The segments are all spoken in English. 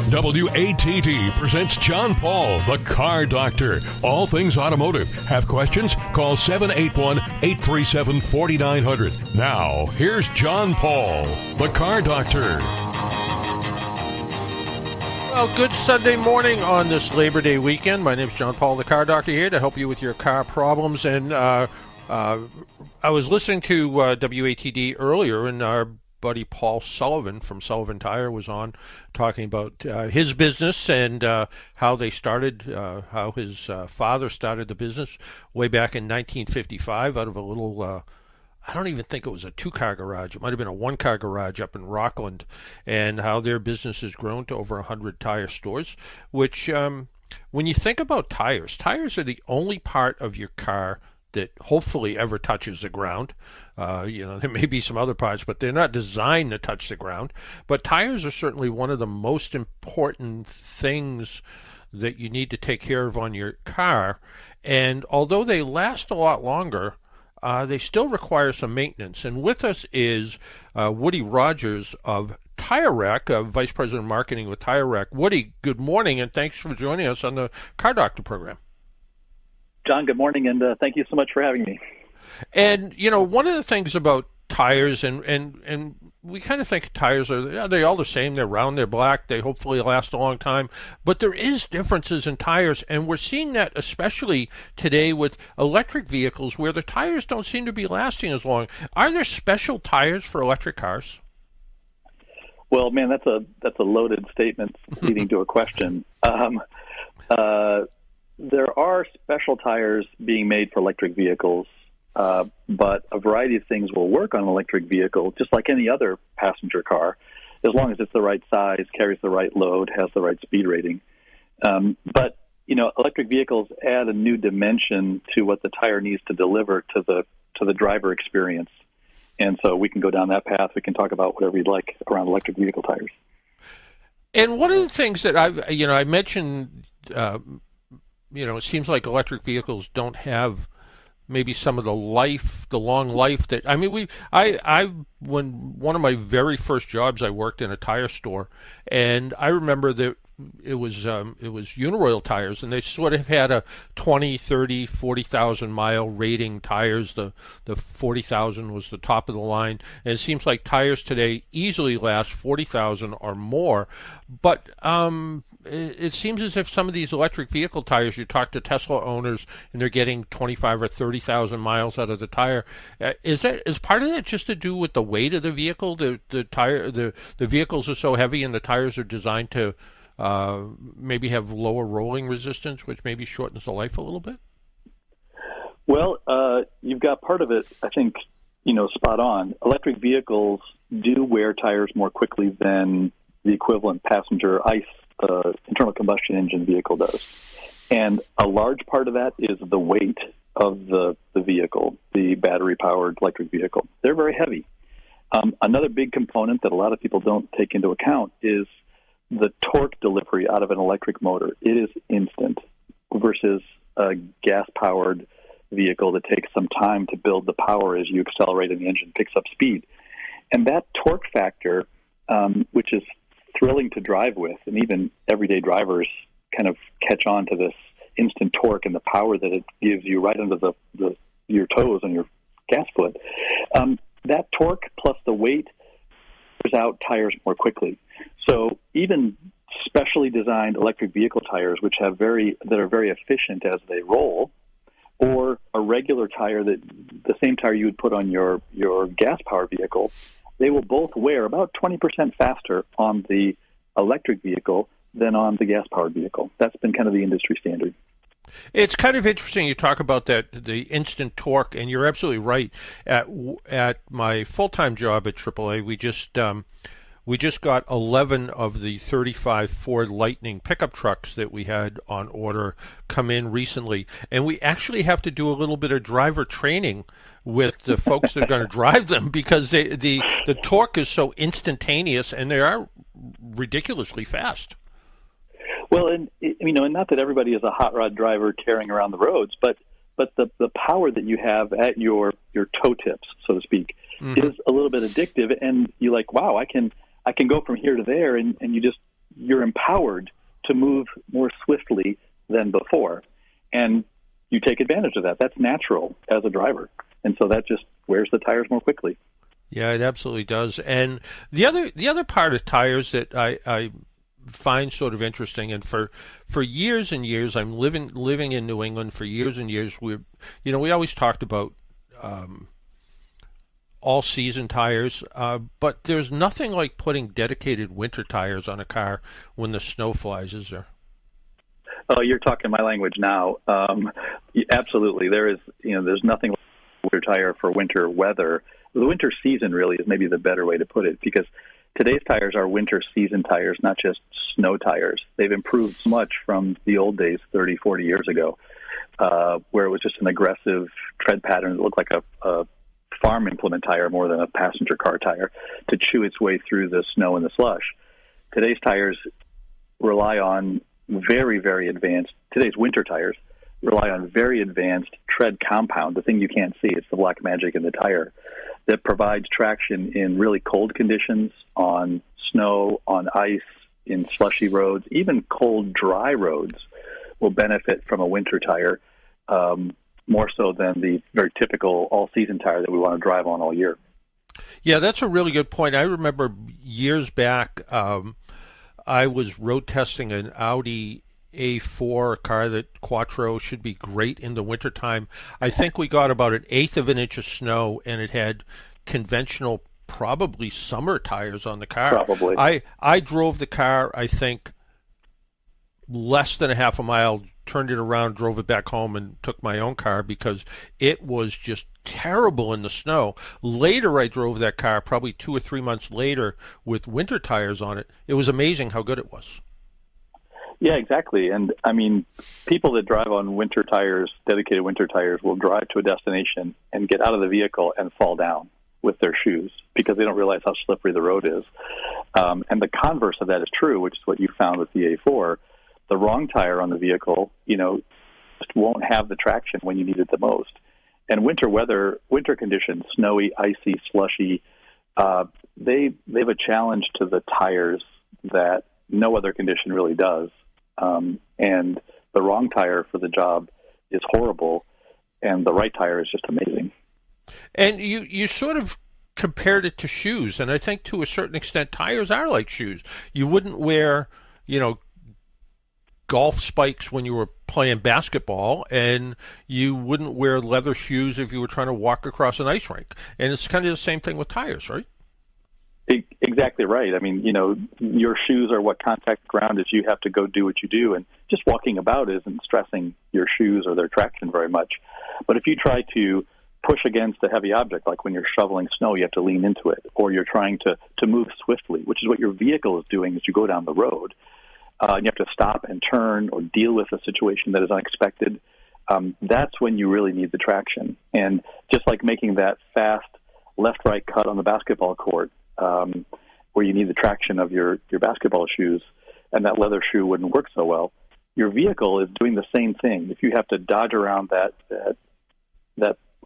WATD presents John Paul, the Car Doctor. All things automotive. Have questions? Call 781-837-4900. Now, here's John Paul, the Car Doctor. Well, good Sunday morning on this Labor Day weekend. My name is John Paul, the Car Doctor, here to help you with your car problems. And I was listening to WATD earlier, and our buddy Paul Sullivan from Sullivan Tire was on talking about his business and how they started, how his father started the business way back in 1955 out of a little, I don't even think it was a two-car garage. It might have been a one-car garage up in Rockland, and how their business has grown to over 100 tire stores, which when you think about tires, tires are the only part of your car that hopefully ever touches the ground. There may be some other parts, but they're not designed to touch the ground. But tires are certainly one of the most important things that you need to take care of on your car. And although they last a lot longer, they still require some maintenance. And with us is Woody Rogers of TireRack, Vice President of Marketing with TireRack. Woody, good morning, and thanks for joining us on the Car Doctor program. John, good morning, and thank you so much for having me. And, one of the things about tires, and we kind of think tires are they all the same. They're round, they're black, they hopefully last a long time. But there is differences in tires, and we're seeing that especially today with electric vehicles where the tires don't seem to be lasting as long. Are there special tires for electric cars? Well, man, that's a loaded statement leading to a question. There are special tires being made for electric vehicles, but a variety of things will work on an electric vehicle, just like any other passenger car, as long as it's the right size, carries the right load, has the right speed rating. But electric vehicles add a new dimension to what the tire needs to deliver to the driver experience. And so we can go down that path. We can talk about whatever you'd like around electric vehicle tires. And one of the things that I mentioned, it seems like electric vehicles don't have maybe some of the long life that, when one of my very first jobs, I worked in a tire store, and I remember that it was Uniroyal tires, and they sort of had a 20, 30, 40,000 mile rating tires. The 40,000 was the top of the line, and it seems like tires today easily last 40,000 or more. But it seems as if some of these electric vehicle tires, you talk to Tesla owners, and they're getting 25 or 30,000 miles out of the tire. Is part of that just to do with the weight of the vehicle? The vehicles are so heavy, and the tires are designed to maybe have lower rolling resistance, which maybe shortens the life a little bit? Well, you've got part of it, I think, spot on. Electric vehicles do wear tires more quickly than the equivalent passenger ICE internal combustion engine vehicle does. And a large part of that is the weight of the vehicle, the battery-powered electric vehicle. They're very heavy. Another big component that a lot of people don't take into account is the torque delivery out of an electric motor. It is instant versus a gas-powered vehicle that takes some time to build the power as you accelerate and the engine picks up speed. And that torque factor, which is thrilling to drive with, and even everyday drivers kind of catch on to this instant torque and the power that it gives you right under your toes on your gas foot. That torque plus the weight wears out tires more quickly. So even specially designed electric vehicle tires, which that are very efficient as they roll, or a regular tire, that the same tire you would put on your gas-powered vehicle, they will both wear about 20% faster on the electric vehicle than on the gas-powered vehicle. That's been kind of the industry standard. It's kind of interesting you talk about that, the instant torque, and you're absolutely right. At my full-time job at AAA, we just got 11 of the 35 Ford Lightning pickup trucks that we had on order come in recently, and we actually have to do a little bit of driver training with the folks that are going to drive them, because the torque is so instantaneous, and they are ridiculously fast. Well, and not that everybody is a hot rod driver tearing around the roads, but the power that you have at your toe tips, so to speak, is a little bit addictive, and you're like, wow, I can go from here to there, and you just you're empowered to move more swiftly than before. And you take advantage of that. That's natural as a driver. And so that just wears the tires more quickly. Yeah, it absolutely does. And the other part of tires that I find sort of interesting, and for years and years, I'm living in New England for years and years. We always talked about all season tires, but there's nothing like putting dedicated winter tires on a car when the snow flies, is there? Oh, you're talking my language now. Absolutely, there's nothing like a winter tire for winter weather. The winter season really is maybe the better way to put it, because today's tires are winter season tires, not just snow tires. They've improved so much from the old days 30, 40 years ago, where it was just an aggressive tread pattern that looked like a farm implement tire more than a passenger car tire to chew its way through the snow and the slush. Today's tires rely on today's winter tires rely on very advanced tread compound, the thing you can't see. It's the black magic in the tire that provides traction in really cold conditions, on snow, on ice, in slushy roads. Even cold, dry roads will benefit from a winter tire more so than the very typical all-season tire that we want to drive on all year. Yeah, that's a really good point. I remember years back, I was road testing an Audi A4, a car that Quattro should be great in the wintertime. I think we got about 1/8 of an inch of snow, and it had conventional, probably summer tires on the car. Probably. I drove the car, I think, less than a half a mile, turned it around, drove it back home, and took my own car because it was just terrible in the snow. Later, I drove that car, probably 2 or 3 months later, with winter tires on it. It was amazing how good it was. Yeah, exactly. And I mean, people that drive on winter tires, dedicated winter tires, will drive to a destination and get out of the vehicle and fall down with their shoes because they don't realize how slippery the road is. And the converse of that is true, which is what you found with the A4. The wrong tire on the vehicle, just won't have the traction when you need it the most. And winter conditions, snowy, icy, slushy, they have a challenge to the tires that no other condition really does. And the wrong tire for the job is horrible, and the right tire is just amazing. And you sort of compared it to shoes, and I think to a certain extent tires are like shoes. You wouldn't wear, golf spikes when you were playing basketball, and you wouldn't wear leather shoes if you were trying to walk across an ice rink. And it's kind of the same thing with tires, right? Exactly right. I mean, your shoes are what contact ground is. You have to go do what you do, and just walking about isn't stressing your shoes or their traction very much. But if you try to push against a heavy object, like when you're shoveling snow, you have to lean into it, or you're trying to move swiftly, which is what your vehicle is doing as you go down the road. And you have to stop and turn or deal with a situation that is unexpected. That's when you really need the traction. And just like making that fast left-right cut on the basketball court, where you need the traction of your basketball shoes, and that leather shoe wouldn't work so well, your vehicle is doing the same thing. If you have to dodge around that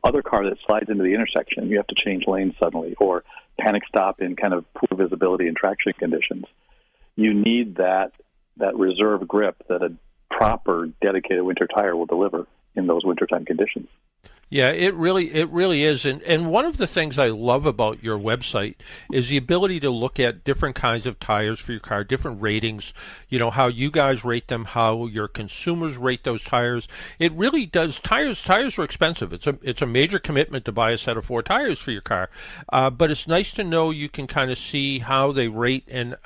other car that slides into the intersection, you have to change lanes suddenly, or panic stop in kind of poor visibility and traction conditions. You need that reserve grip that a proper dedicated winter tire will deliver in those wintertime conditions. Yeah, it really is. And one of the things I love about your website is the ability to look at different kinds of tires for your car, different ratings, how you guys rate them, how your consumers rate those tires. It really does. Tires are expensive. It's a major commitment to buy a set of 4 tires for your car. But it's nice to know you can kind of see how they rate and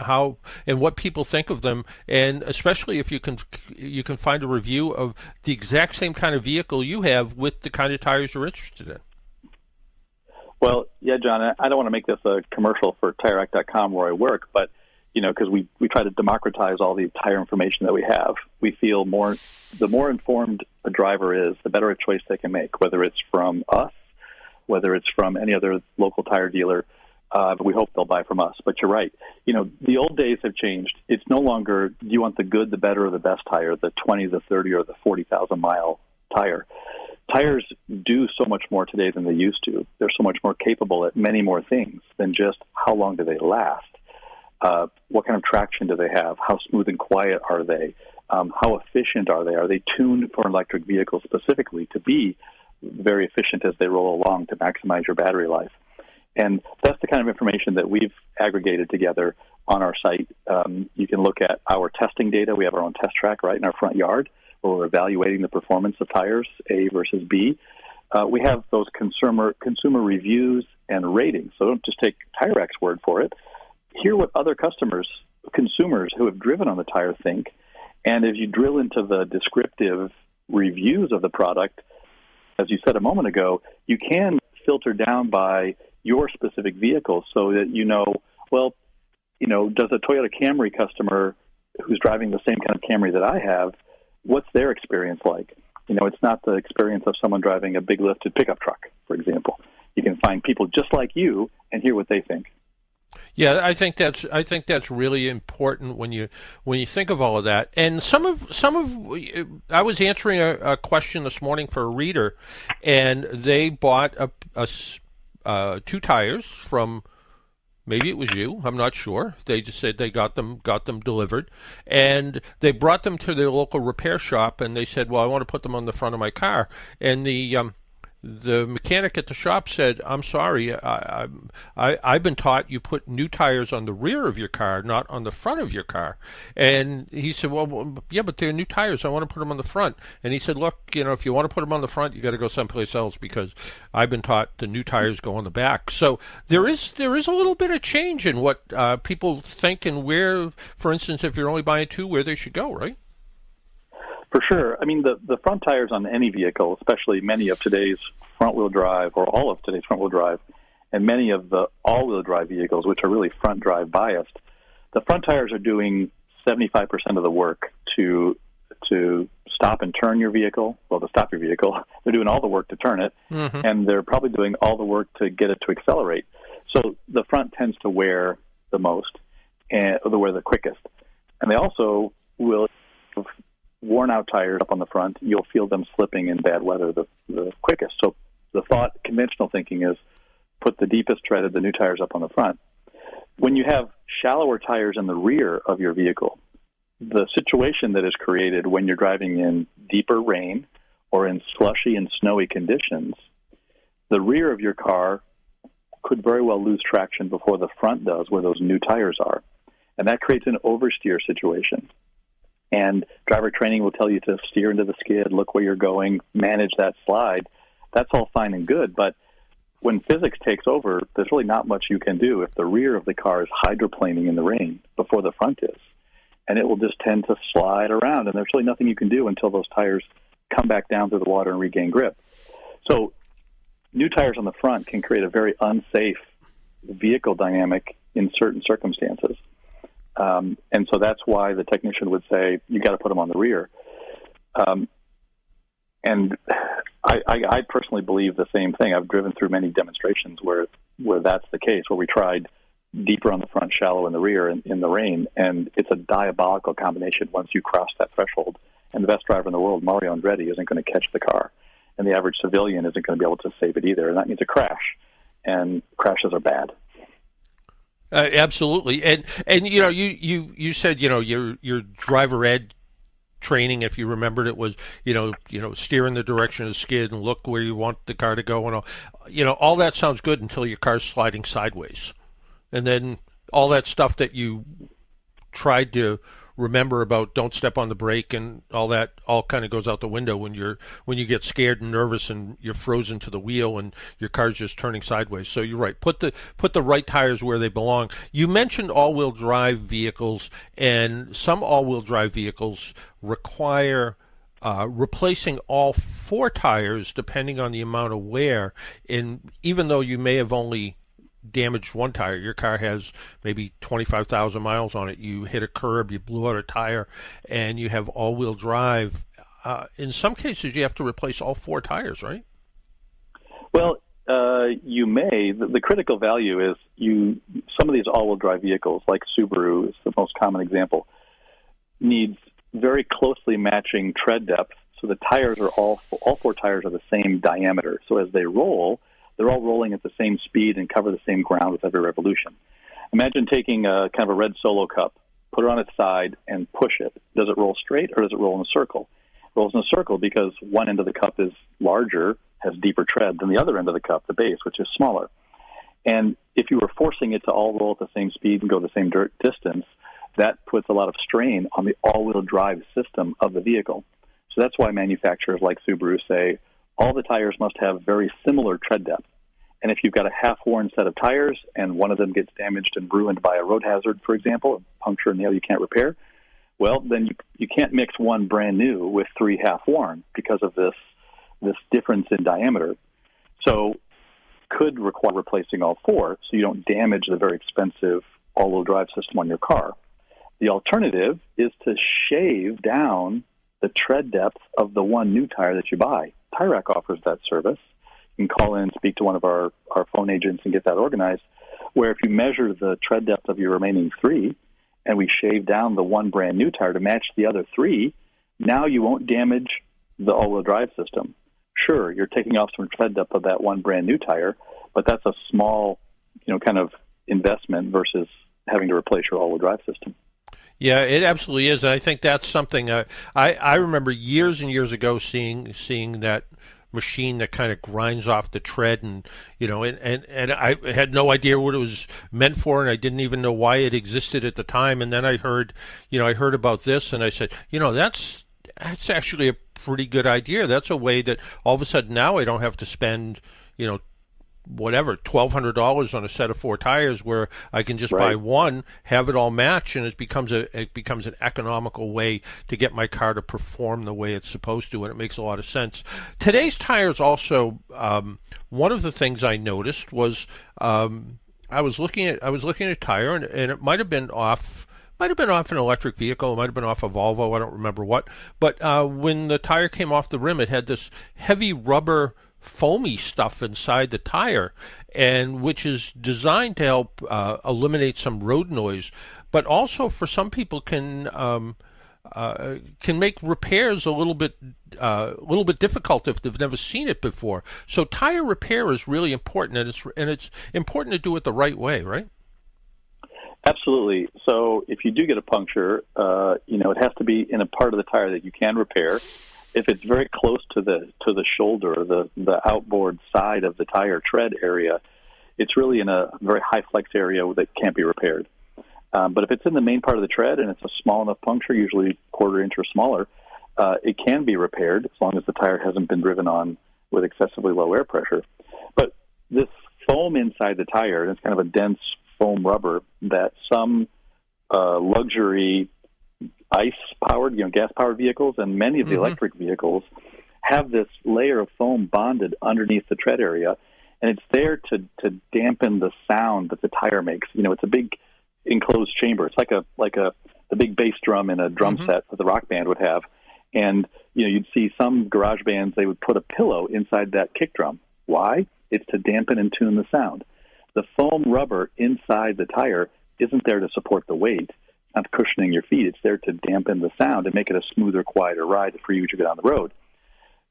what people think of them, and especially if you can find a review of the exact same kind of vehicle you have with the kind of tires you're interested in. Well, yeah, John, I don't want to make this a commercial for TireRack.com where I work, but, because we try to democratize all the tire information that we have. We feel the more informed a driver is, the better a choice they can make, whether it's from us, whether it's from any other local tire dealer, but we hope they'll buy from us. But you're right. The old days have changed. It's no longer, do you want the good, the better, or the best tire, the 20, the 30, or the 40,000-mile tire. Tires do so much more today than they used to. They're so much more capable at many more things than just how long do they last. What kind of traction do they have? How smooth and quiet are they? How efficient are they? Are they tuned for an electric vehicle specifically to be very efficient as they roll along to maximize your battery life? And that's the kind of information that we've aggregated together on our site. You can look at our testing data. We have our own test track right in our front yard where we're evaluating the performance of tires, A versus B. We have those consumer reviews and ratings. So don't just take TireRack's word for it. Hear what other consumers who have driven on the tire think. And as you drill into the descriptive reviews of the product, as you said a moment ago, you can filter down by your specific vehicle so that does a Toyota Camry customer who's driving the same kind of Camry that I have, what's their experience like? It's not the experience of someone driving a big lifted pickup truck, for example. You can find people just like you and hear what they think. Yeah, I think that's really important when you think of all of that. And I was answering a question this morning for a reader, and they bought two tires from, maybe it was you, I'm not sure. They just said they got them delivered, and they brought them to their local repair shop, and they said, well, I want to put them on the front of my car. And the mechanic at the shop said, I'm sorry, I've been taught you put new tires on the rear of your car, not on the front of your car. And he said, well, yeah, but they're new tires. I want to put them on the front. And he said, look, if you want to put them on the front, you got to go someplace else because I've been taught the new tires go on the back. So there is a little bit of change in what people think and where, for instance, if you're only buying two, where they should go, right? For sure. I mean, the front tires on any vehicle, especially many of today's front-wheel drive or all of today's front-wheel drive, and many of the all-wheel drive vehicles, which are really front-drive biased, the front tires are doing 75% of the work to stop and turn your vehicle. Well, to stop your vehicle, they're doing all the work to turn it, and they're probably doing all the work to get it to accelerate. So the front tends to wear the most, and wear the quickest. And they also will have worn-out tires up on the front. You'll feel them slipping in bad weather the quickest. So the conventional thinking is put the deepest treaded, the new tires up on the front. When you have shallower tires in the rear of your vehicle, the situation that is created when you're driving in deeper rain or in slushy and snowy conditions, the rear of your car could very well lose traction before the front does where those new tires are. And that creates an oversteer situation. And driver training will tell you to steer into the skid, look where you're going, manage that slide. That's all fine and good, but when physics takes over, there's really not much you can do if the rear of the car is hydroplaning in the rain before the front is. And it will just tend to slide around, and there's really nothing you can do until those tires come back down through the water and regain grip. So new tires on the front can create a very unsafe vehicle dynamic in certain circumstances. And so that's why the technician would say, you got to put them on the rear. And I personally believe the same thing. I've driven through many demonstrations where that's the case, where we tried deeper on the front, shallow in the rear in the rain. And it's a diabolical combination once you cross that threshold. And the best driver in the world, Mario Andretti, isn't going to catch the car. And the average civilian isn't going to be able to save it either. And that means a crash. And crashes are bad. Absolutely, and you said your driver ed training, if you remembered, it was steer in the direction of the skid and look where you want the car to go, and all that sounds good until your car's sliding sideways, and then all that stuff that you tried to remember about don't step on the brake and all that all kind of goes out the window when you get scared and nervous and you're frozen to the wheel and your car's just turning sideways. So you're right. Put the right tires where they belong. You mentioned all-wheel drive vehicles, and some all-wheel drive vehicles require replacing all four tires depending on the amount of wear. And even though you may have only damaged one tire, your car has maybe 25,000 miles on it, you hit a curb, you blew out a tire, and you have all-wheel drive. In some cases, you have to replace all four tires, right? Well, you may. The critical value is some of these all-wheel drive vehicles, like Subaru is the most common example, needs very closely matching tread depth, so the tires are all four tires are the same diameter. So as they roll, they're all rolling at the same speed and cover the same ground with every revolution. Imagine taking a kind of a red Solo cup, put it on its side, and push it. Does it roll straight or does it roll in a circle? It rolls in a circle because one end of the cup is larger, has deeper tread than the other end of the cup, the base, which is smaller. And if you were forcing it to all roll at the same speed and go the same distance, that puts a lot of strain on the all-wheel drive system of the vehicle. So that's why manufacturers like Subaru say all the tires must have very similar tread depth. And if you've got a half-worn set of tires and one of them gets damaged and ruined by a road hazard, for example, a puncture, a nail you can't repair, well, then you can't mix one brand new with three half-worn because of this difference in diameter. So could require replacing all four so you don't damage the very expensive all-wheel drive system on your car. The alternative is to shave down the tread depth of the one new tire that you buy. TireRack offers that service. You can call in and speak to one of our phone agents and get that organized, where if you measure the tread depth of your remaining three and we shave down the one brand new tire to match the other three, now you won't damage the all-wheel drive system. Sure, you're taking off some tread depth of that one brand new tire, but that's a small, kind of investment versus having to replace your all-wheel drive system. Yeah, it absolutely is, and I think that's something I remember years and years ago seeing that machine that kind of grinds off the tread, and and I had no idea what it was meant for, and I didn't even know why it existed at the time. And then I heard about this, and I said, that's actually a pretty good idea. That's a way that all of a sudden now I don't have to spend whatever, $1,200 on a set of four tires, where I can just buy one, have it all match, and it becomes an economical way to get my car to perform the way it's supposed to, and it makes a lot of sense. Today's tires also, one of the things I noticed was I was looking at a tire, and it might have been off an electric vehicle, it might have been off a Volvo, I don't remember what, but when the tire came off the rim, it had this heavy rubber foamy stuff inside the tire, and which is designed to help eliminate some road noise, but also for some people can make repairs a little bit difficult if they've never seen it before. So tire repair is really important, and it's important to do it the right way, right? Absolutely. So if you do get a puncture, it has to be in a part of the tire that you can repair. If it's very close to the shoulder, the outboard side of the tire tread area, it's really in a very high flex area that can't be repaired. But if it's in the main part of the tread and it's a small enough puncture, usually quarter inch or smaller, it can be repaired as long as the tire hasn't been driven on with excessively low air pressure. But this foam inside the tire, and it's kind of a dense foam rubber that some luxury ICE-powered, gas-powered vehicles and many of the electric vehicles have this layer of foam bonded underneath the tread area, and it's there to dampen the sound that the tire makes. It's a big enclosed chamber. It's like the big bass drum in a drum set that the rock band would have. And you'd see some garage bands, they would put a pillow inside that kick drum. Why? It's to dampen and tune the sound. The foam rubber inside the tire isn't there to support the weight, not cushioning your feet. It's there to dampen the sound and make it a smoother, quieter ride for you as you get on the road.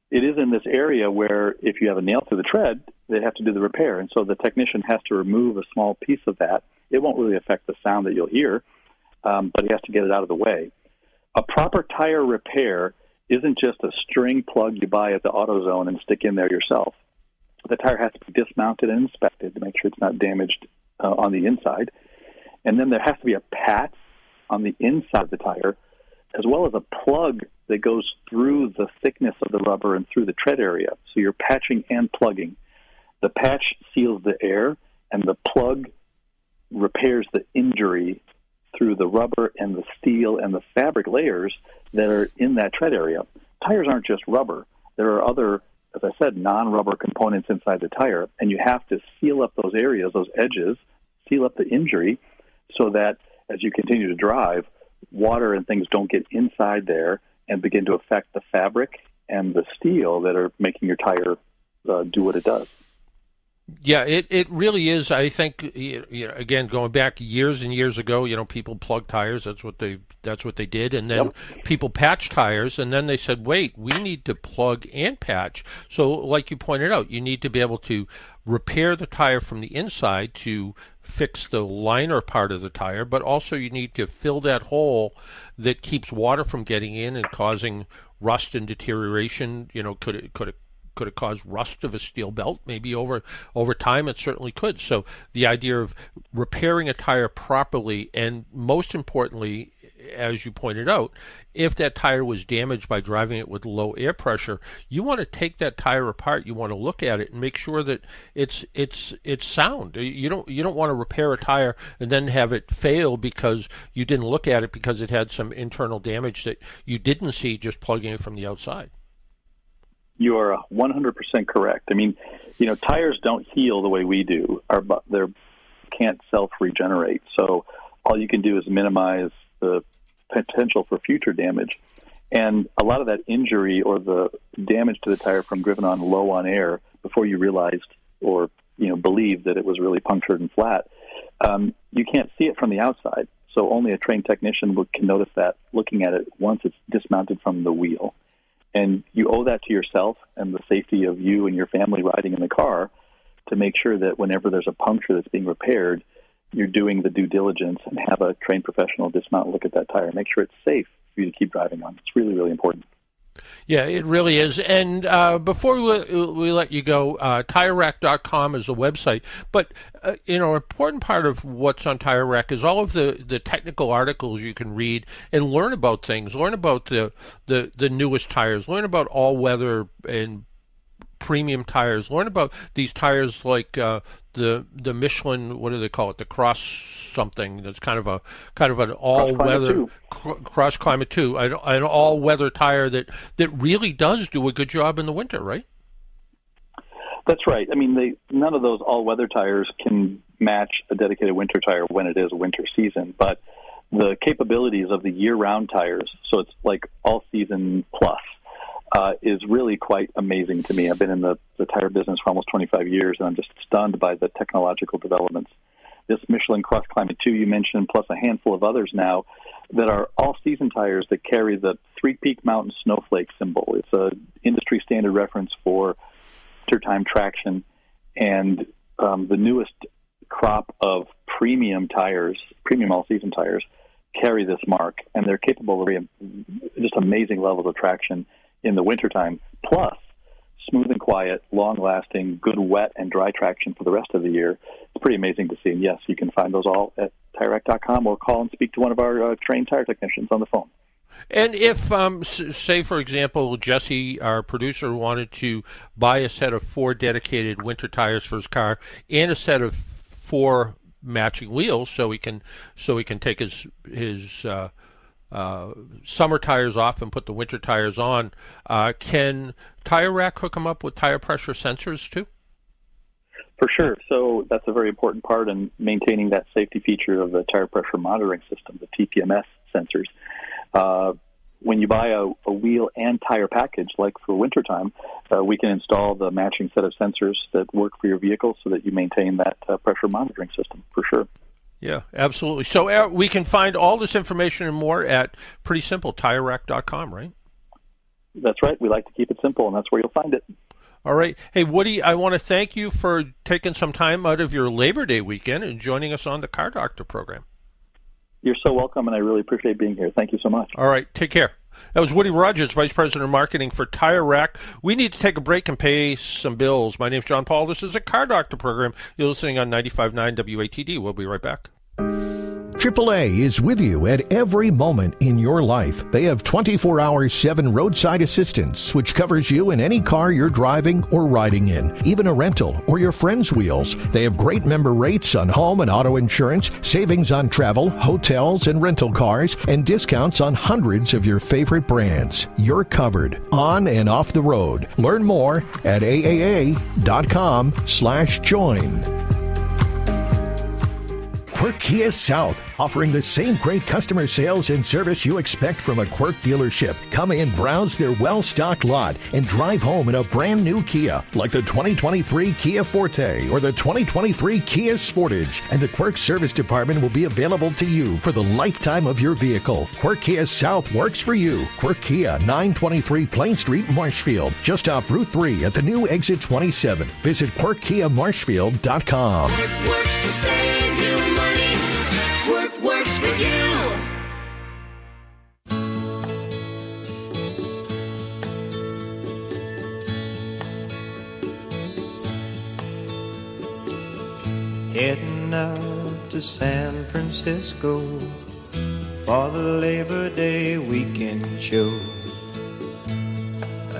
It is in this area where if you have a nail through the tread, they have to do the repair. And so the technician has to remove a small piece of that. It won't really affect the sound that you'll hear, but he has to get it out of the way. A proper tire repair isn't just a string plug you buy at the AutoZone and stick in there yourself. The tire has to be dismounted and inspected to make sure it's not damaged on the inside. And then there has to be a patch on the inside of the tire, as well as a plug that goes through the thickness of the rubber and through the tread area. So you're patching and plugging. The patch seals the air, and the plug repairs the injury through the rubber and the steel and the fabric layers that are in that tread area. Tires aren't just rubber. There are other, as I said, non-rubber components inside the tire, and you have to seal up those areas, those edges, seal up the injury so that as you continue to drive, water and things don't get inside there and begin to affect the fabric and the steel that are making your tire do what it does. Yeah, it really is. I think again, going back years and years ago, people plugged tires. That's what they did, and then people patched tires, and then they said, "Wait, we need to plug and patch." So, like you pointed out, you need to be able to repair the tire from the inside to fix the liner part of the tire, but also you need to fill that hole that keeps water from getting in and causing rust and deterioration. Could it cause rust of a steel belt? Maybe over time it certainly could. So the idea of repairing a tire properly, and most importantly, as you pointed out, if that tire was damaged by driving it with low air pressure, you want to take that tire apart. You want to look at it and make sure that it's sound. You don't want to repair a tire and then have it fail because you didn't look at it because it had some internal damage that you didn't see just plugging it from the outside. You are 100% correct. I mean, tires don't heal the way we do. They can't self-regenerate. So all you can do is minimize the potential for future damage. And a lot of that injury or the damage to the tire from driven on low on air before you realized or believed that it was really punctured and flat, you can't see it from the outside. So only a trained technician can notice that looking at it once it's dismounted from the wheel. And you owe that to yourself and the safety of you and your family riding in the car to make sure that whenever there's a puncture that's being repaired, you're doing the due diligence and have a trained professional dismount and look at that tire. Make sure it's safe for you to keep driving on. It's really, really important. Yeah, it really is. And before we let you go, TireRack.com is a website. But, an important part of what's on TireRack is all of the technical articles you can read and learn about things. Learn about the newest tires. Learn about all-weather and premium tires. Learn about these tires like the Michelin, what do they call it? The Cross something. That's kind of an all-weather Cross Climate 2, an all-weather tire that really does do a good job in the winter, right? That's right. I mean, none of those all-weather tires can match a dedicated winter tire when it is a winter season, but the capabilities of the year-round tires, so it's like all-season plus, is really quite amazing to me. I've been in the tire business for almost 25 years, and I'm just stunned by the technological developments. This Michelin Cross Climate 2 you mentioned, plus a handful of others now, that are all-season tires that carry the three-peak mountain snowflake symbol. It's an industry-standard reference for wintertime traction, and the newest crop of premium tires, premium all-season tires, carry this mark, and they're capable of just amazing levels of traction in the wintertime, plus smooth and quiet, long-lasting, good wet and dry traction for the rest of the year. It's pretty amazing to see. And yes, you can find those all at TireRack.com or call and speak to one of our trained tire technicians on the phone. And if, say, for example, Jesse, our producer, wanted to buy a set of 4 dedicated winter tires for his car and a set of 4 matching wheels, so he can take his summer tires off and put the winter tires on, can TireRack hook them up with tire pressure sensors too? For sure. So that's a very important part in maintaining that safety feature of the tire pressure monitoring system, the TPMS sensors. When you buy a wheel and tire package, like for wintertime, we can install the matching set of sensors that work for your vehicle so that you maintain that pressure monitoring system, for sure. Yeah, absolutely. So we can find all this information and more at pretty simple, TireRack.com, right? That's right. We like to keep it simple, and that's where you'll find it. All right. Hey, Woody, I want to thank you for taking some time out of your Labor Day weekend and joining us on the Car Doctor program. You're so welcome, and I really appreciate being here. Thank you so much. All right. Take care. That was Woody Rogers, Vice President of Marketing for TireRack. We need to take a break and pay some bills. My name's John Paul. This is a Car Doctor program. You're listening on 95.9 WATD. We'll be right back. AAA is with you at every moment in your life. They have 24-hour 7 roadside assistance, which covers you in any car you're driving or riding in, even a rental or your friend's wheels. They have great member rates on home and auto insurance, savings on travel, hotels, and rental cars, and discounts on hundreds of your favorite brands. You're covered on and off the road. Learn more at aaa.com/join. Quirk Kia South, offering the same great customer sales and service you expect from a Quirk dealership. Come in, browse their well-stocked lot, and drive home in a brand new Kia, like the 2023 Kia Forte or the 2023 Kia Sportage. And the Quirk service department will be available to you for the lifetime of your vehicle. Quirk Kia South works for you. Quirk Kia, 923 Plain Street, Marshfield, just off Route 3 at the new Exit 27. Visit QuirkKiaMarshfield.com. It works the same. you. Heading up to San Francisco for the Labor Day weekend show.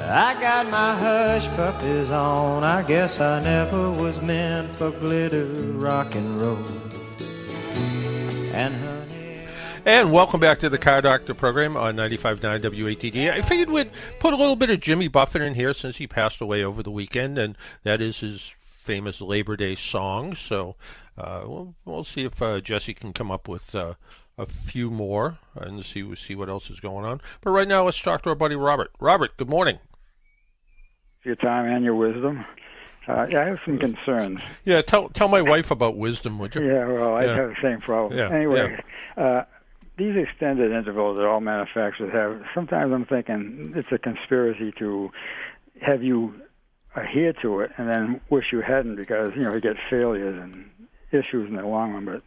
I got my hush puppies on. I guess I never was meant for glitter, rock and roll. And honey. And welcome back to the Car Doctor program on 95.9 WATD. I figured we'd put a little bit of Jimmy Buffett in here since he passed away over the weekend, and that is his famous Labor Day song. So we'll see if Jesse can come up with a few more and see what else is going on. But right now, let's talk to our buddy Robert. Robert, good morning. Your time and your wisdom. I have some concerns. Yeah, tell my wife about wisdom, would you? Yeah, well, I have the same problem. Yeah, anyway, these extended intervals that all manufacturers have, sometimes I'm thinking it's a conspiracy to have you adhere to it and then wish you hadn't, because, you get failures and issues in the long run. But,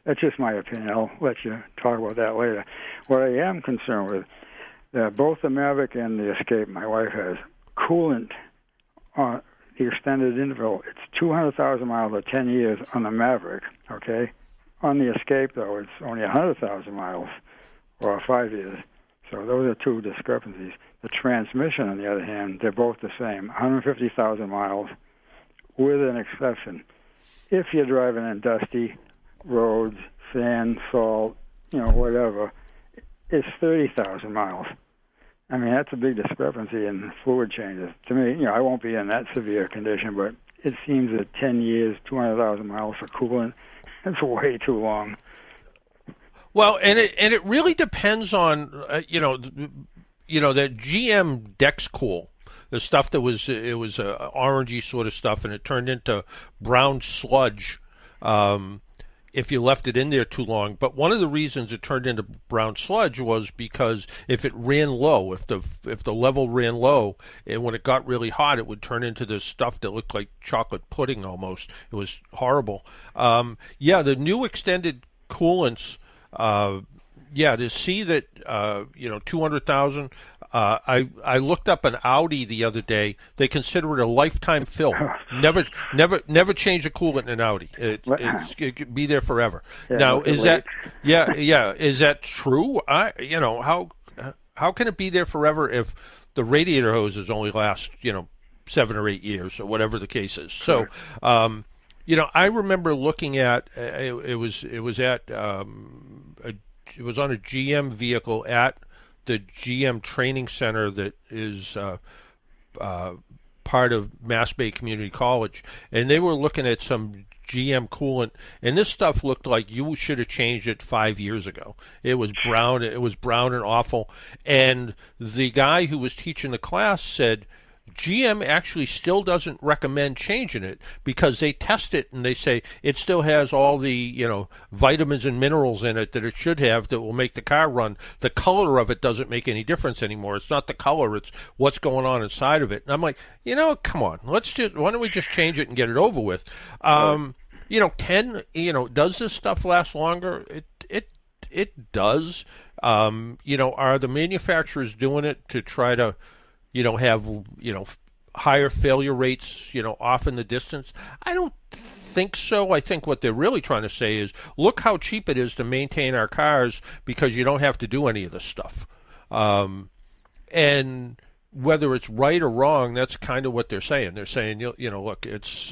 that's just my opinion. I'll let you talk about that later. What I am concerned with, both the Maverick and the Escape my wife has, coolant on the extended interval. It's 200,000 miles or 10 years on the Maverick, okay? On the Escape, though, it's only 100,000 miles or 5 years. So those are two discrepancies. The transmission, on the other hand, they're both the same, 150,000 miles, with an exception. If you're driving in dusty roads, sand, salt, whatever, it's 30,000 miles. I mean, that's a big discrepancy in fluid changes. To me, I won't be in that severe condition, but it seems that 10 years, 200,000 miles for coolant, that's way too long. Well, and it really depends on, that GM Dex Cool, the stuff that was orangey sort of stuff, and it turned into brown sludge if you left it in there too long. But one of the reasons it turned into brown sludge was because if it ran low, if the level ran low, and when it got really hot, it would turn into this stuff that looked like chocolate pudding almost. It was horrible. The new extended coolants, to see that 200,000. I looked up an Audi the other day. They consider it a lifetime fill. Never change a coolant in an Audi. It could be there forever. Yeah, now, is that is that true? How can it be there forever if the radiator hoses only last 7 or 8 years or whatever the case is? So, I remember looking at it was on a GM vehicle at the GM training center that is part of Mass Bay Community College, and they were looking at some GM coolant, and this stuff looked like you should have changed it 5 years ago. It was brown. It was brown and awful. And the guy who was teaching the class said, GM actually still doesn't recommend changing it because they test it and they say it still has all the vitamins and minerals in it that it should have that will make the car run. The color of it doesn't make any difference anymore. It's not the color, it's what's going on inside of it. And I'm like, come on, why don't we just change it and get it over with? Does this stuff last longer? It does. Are the manufacturers doing it to try to have higher failure rates off in the distance? I don't think so. I think what they're really trying to say is, look how cheap it is to maintain our cars because you don't have to do any of this stuff. And whether it's right or wrong, that's kind of what they're saying. They're saying, look, it's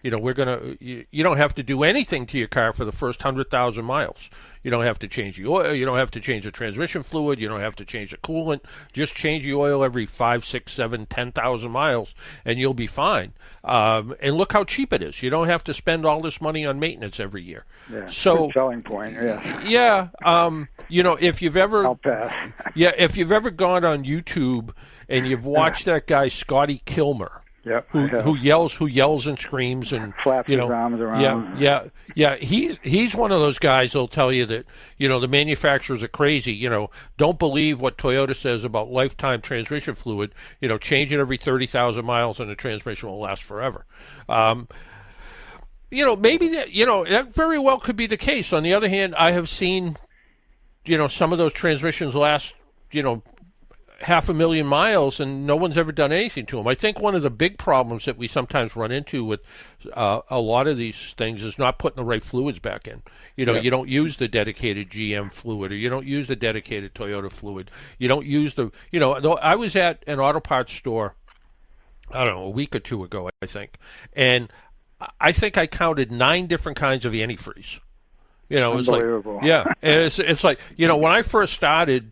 you don't have to do anything to your car for the first 100,000 miles. You don't have to change the oil. You don't have to change the transmission fluid. You don't have to change the coolant. Just change the oil every 5, 6, 7, 10,000 miles, and you'll be fine. And look how cheap it is. You don't have to spend all this money on maintenance every year. Yeah, so good selling point. Yeah. Yeah. If you've ever, I'll pass. if you've ever gone on YouTube and you've watched that guy Scotty Kilmer. Yep, who yells and screams and flaps his arms around. Yeah. He's one of those guys that'll tell you that the manufacturers are crazy. Don't believe what Toyota says about lifetime transmission fluid. Change it every 30,000 miles and the transmission will last forever. maybe that very well could be the case. On the other hand, I have seen, some of those transmissions last, 500,000 miles, and no one's ever done anything to them. I think one of the big problems that we sometimes run into with a lot of these things is not putting the right fluids back in. You don't use the dedicated GM fluid, or you don't use the dedicated Toyota fluid. You don't use though I was at an auto parts store, I don't know, a week or two ago, I think, and I think I counted 9 different kinds of antifreeze. It's Unbelievable. And it's like, when I first started,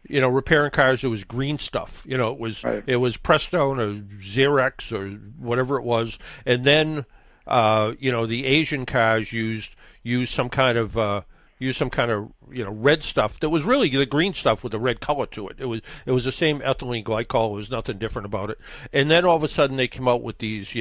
repairing cars, it was green stuff. It was Prestone or Xerox or whatever it was, and then the Asian cars used some kind of red stuff that was really the green stuff with a red color to it. It was the same ethylene glycol. It was nothing different about it. And then all of a sudden they came out with these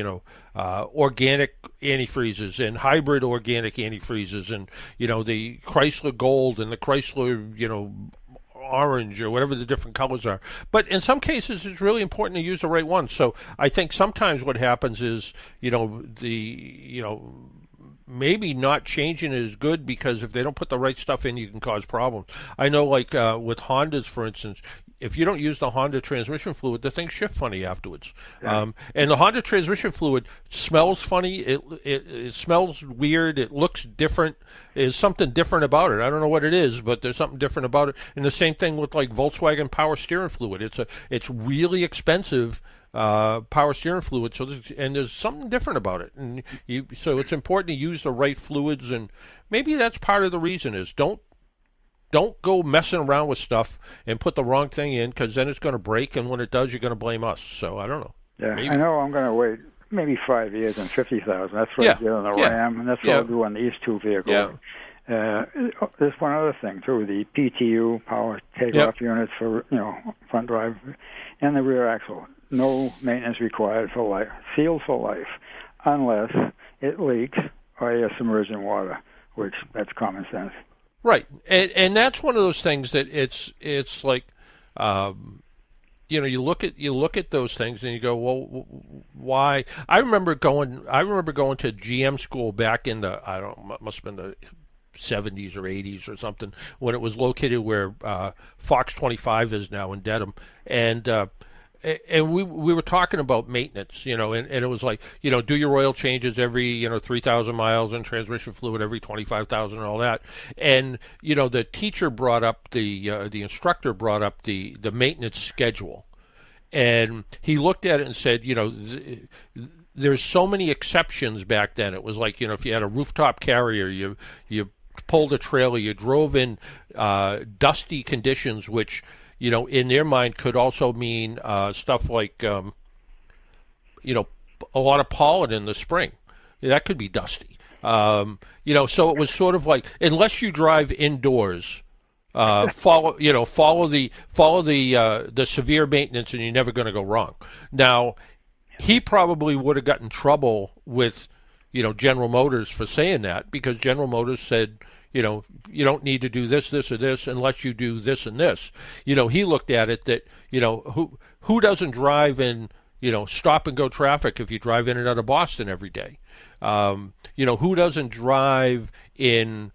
organic antifreezes and hybrid organic antifreezes, and the Chrysler Gold and the Chrysler orange or whatever the different colors are. But in some cases, it's really important to use the right one. So I think sometimes what happens is, maybe not changing is good, because if they don't put the right stuff in, you can cause problems. I know, like with Hondas, for instance, if you don't use the Honda transmission fluid, the things shift funny afterwards. Yeah. And the Honda transmission fluid smells funny. It smells weird. It looks different. There's something different about it. I don't know what it is, but there's something different about it. And the same thing with like Volkswagen power steering fluid. It's really expensive power steering fluid. So there's something different about it. And so it's important to use the right fluids. And maybe that's part of the reason is don't go messing around with stuff and put the wrong thing in, because then it's going to break, and when it does, you're going to blame us. So I don't know. Yeah, maybe. I know I'm going to wait maybe 5 years and 50,000. That's what I did on the Ram, and that's what I'll do on these 2 vehicles. Yeah. There's one other thing, too, the PTU, power takeoff units for, front drive, and the rear axle. No maintenance required for life, sealed for life, unless it leaks or you submerge in water, which that's common sense. Right, and that's one of those things that it's like, you look at those things and you go, well, why? I remember going to GM school back in the must have been the 70s or 80s or something, when it was located where Fox 25 is now in Dedham, and we were talking about maintenance, and it was like, do your oil changes every 3,000 miles, and transmission fluid every 25,000 and all that. And the teacher brought up the instructor brought up the maintenance schedule, and he looked at it and said, there's so many exceptions back then. It was like, if you had a rooftop carrier, you pulled a trailer, you drove in dusty conditions, which in their mind could also mean stuff like, a lot of pollen in the spring. That could be dusty. So it was sort of like, unless you drive indoors, follow the severe maintenance, and you're never going to go wrong. Now, he probably would have gotten in trouble with, General Motors for saying that, because General Motors said, you don't need to do this, this, or this unless you do this and this. He looked at it that, who doesn't drive in, stop and go traffic if you drive in and out of Boston every day? Who doesn't drive in,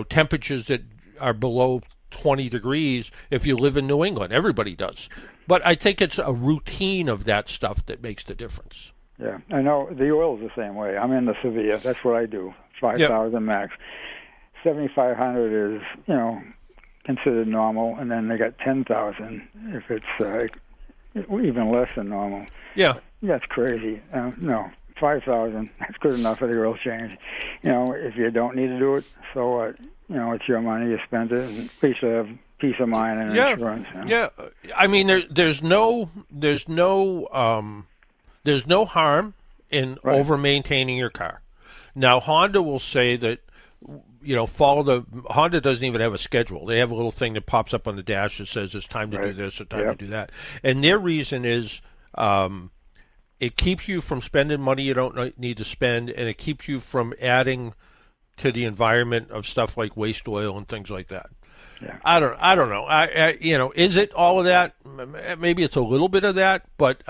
temperatures that are below 20 degrees if you live in New England? Everybody does. But I think it's a routine of that stuff that makes the difference. Yeah, I know the oil's the same way. I'm in the Sevilla. That's what I do, 5,000 max. 7,500 is, considered normal, and then they got 10,000 if it's even less than normal. Yeah. That's crazy. No, 5,000, that's good enough for the oil change. If you don't need to do it, so what? It's your money, you spend it, and at least you have peace of mind and insurance. Yeah. I mean, there's no harm in over-maintaining your car. Now, Honda will say that, Honda doesn't even have a schedule. They have a little thing that pops up on the dash that says it's time to do this or time to do that. And their reason is it keeps you from spending money you don't need to spend, and it keeps you from adding to the environment of stuff like waste oil and things like that. Yeah. I don't know. Is it all of that? Maybe it's a little bit of that, but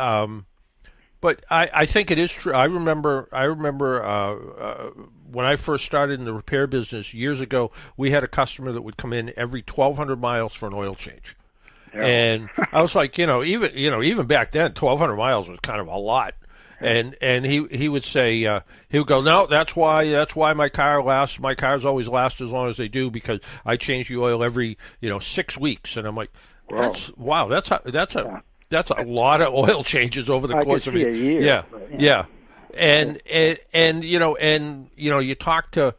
But I think it is true. I remember when I first started in the repair business years ago, we had a customer that would come in every 1,200 miles for an oil change. Yeah. And I was like, even back then, 1,200 miles was kind of a lot. And he would say he would go, no, that's why my cars always last as long as they do, because I change the oil every 6 weeks. And I'm like, that's a lot of oil changes over the course of a year. Yeah. And you talk to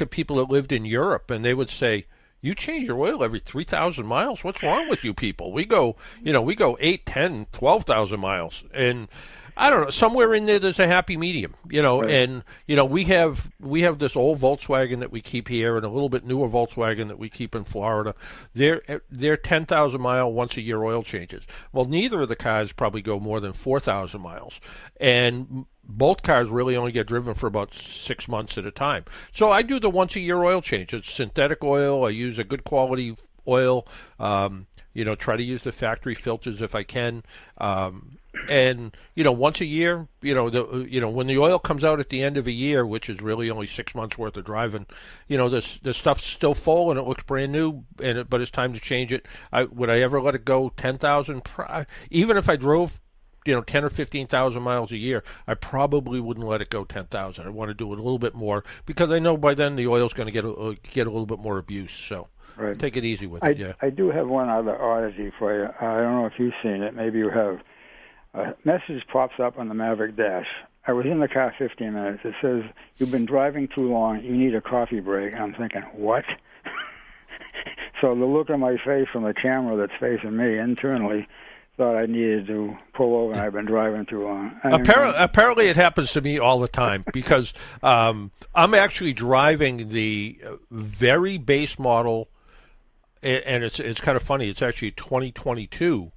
people that lived in Europe, and they would say, you change your oil every 3,000 miles. What's wrong with you people? We go 8, 10, 12,000 miles. And I don't know, somewhere in there's a happy medium, right. And we have this old Volkswagen that we keep here, and a little bit newer Volkswagen that we keep in Florida. They're 10,000 mile once a year oil changes. Well, neither of the cars probably go more than 4,000 miles, and both cars really only get driven for about 6 months at a time. So I do the once a year oil change. It's synthetic oil. I use a good quality oil. Try to use the factory filters if I can. And once a year, when the oil comes out at the end of a year, which is really only 6 months worth of driving, the stuff's still full and it looks brand new, but it's time to change it. Would I ever let it go 10,000? Even if I drove 10 or 15,000 miles a year, I probably wouldn't let it go 10,000. I want to do it a little bit more, because I know by then the oil's going to get a little bit more abuse. So right. Take it easy with it. Yeah. I do have one other oddity for you. I don't know if you've seen it. Maybe you have. A message pops up on the Maverick dash. I was in the car 15 minutes. It says, you've been driving too long. You need a coffee break. And I'm thinking, what? So the look on my face from the camera that's facing me internally thought I needed to pull over, and I've been driving too long. Apparently it happens to me all the time, because I'm actually driving the very base model, and it's kind of funny. It's actually 2022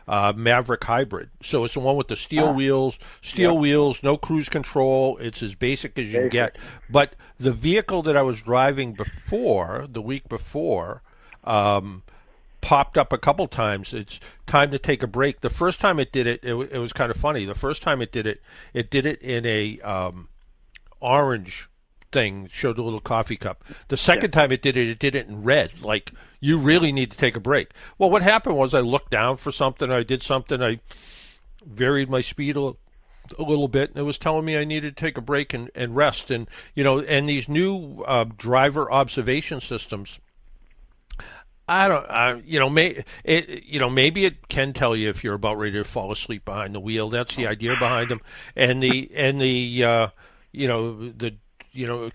Maverick Hybrid. So it's the one with the steel wheels, no cruise control. It's as basic as you can get. But the vehicle that I was driving before, the week before, popped up a couple times. It's time to take a break. The first time it did it, it was kind of funny. The first time it did it in a orange thing, showed a little coffee cup. The second time it did it in red, like, you really need to take a break. Well, what happened was I looked down for something, I did something, I varied my speed a little bit, and it was telling me I needed to take a break and rest. And and these new driver observation systems, maybe it can tell you if you're about ready to fall asleep behind the wheel. That's the idea behind them. And the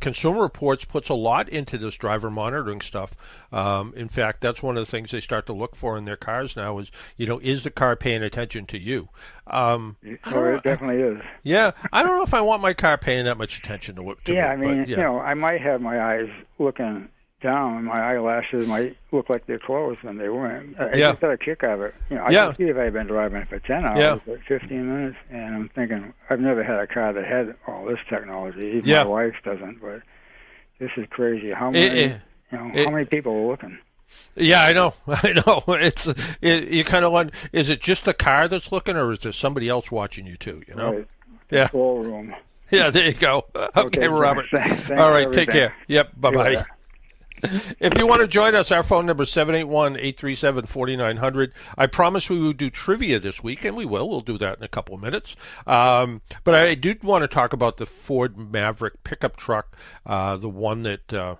Consumer Reports puts a lot into this driver monitoring stuff. In fact, that's one of the things they start to look for in their cars now is the car paying attention to you? It definitely is. Yeah, I don't know if I want my car paying that much attention to me. Yeah, I mean, I might have my eyes looking down, my eyelashes might look like they're closed when they weren't. I just got a kick out of it. I can see if I've been driving for 10 hours or 15 minutes, and I'm thinking, I've never had a car that had all this technology. Even my wife doesn't, but this is crazy. How many people are looking? Yeah, I know. You kind of wonder, is it just the car that's looking, or is there somebody else watching you too? Right. Yeah. Full room. Yeah, there you go. Okay, Robert. Thanks all right, take care. Yep, bye-bye. If you want to join us, our phone number is 781-837-4900. I promise we will do trivia this week, and we will. We'll do that in a couple of minutes. But I do want to talk about the Ford Maverick pickup truck, the one that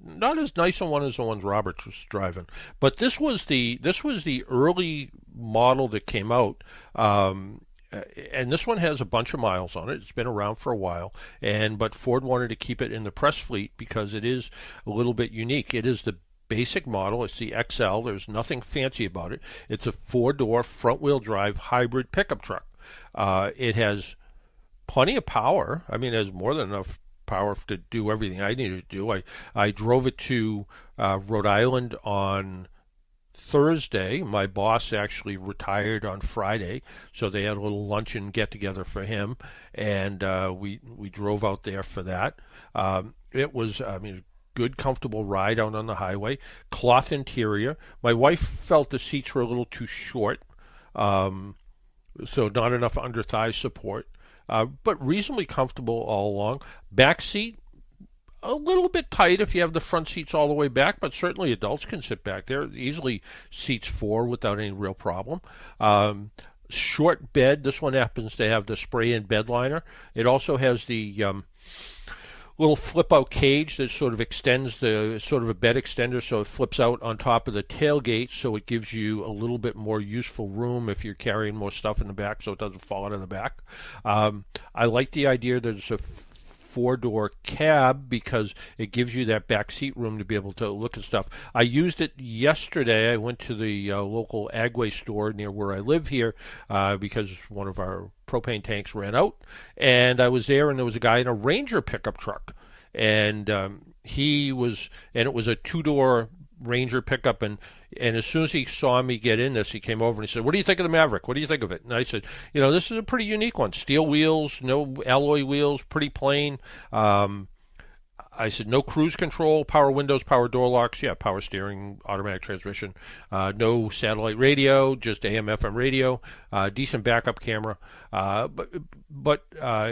not as nice a one as the ones Roberts was driving. But this was the early model that came out. And this one has a bunch of miles on it. It's been around for a while, but Ford wanted to keep it in the press fleet because it is a little bit unique. It is the basic model. It's the XL. There's nothing fancy about it. It's a 4-door front-wheel drive hybrid pickup truck. It has plenty of power. I mean, it has more than enough power to do everything I needed to do. I drove it to Rhode Island on Thursday. My boss actually retired on Friday, so they had a little luncheon get-together for him, and we drove out there for that. It was, a good, comfortable ride out on the highway. Cloth interior. My wife felt the seats were a little too short. so not enough under thigh support, but reasonably comfortable all along. Back seat, a little bit tight if you have the front seats all the way back, but certainly adults can sit back there. Easily seats 4 without any real problem. Short bed. This one happens to have the spray-in bed liner. It also has the little flip-out cage that sort of extends the sort of a bed extender, so it flips out on top of the tailgate, so it gives you a little bit more useful room if you're carrying more stuff in the back, so it doesn't fall out of the back. I like the idea that it's a 4-door cab because it gives you that back seat room to be able to look at stuff. I used it yesterday. I went to the local Agway store near where I live here because one of our propane tanks ran out, and I was there, and there was a guy in a Ranger pickup truck, and it was a 2-door Ranger pickup, and as soon as he saw me get in this, he came over and he said, "What do you think of the Maverick? What do you think of it?" And I said, this is a pretty unique one. Steel wheels, no alloy wheels, pretty plain. I said, no cruise control, power windows, power door locks, power steering, automatic transmission, no satellite radio, just AM, FM radio, decent backup camera. But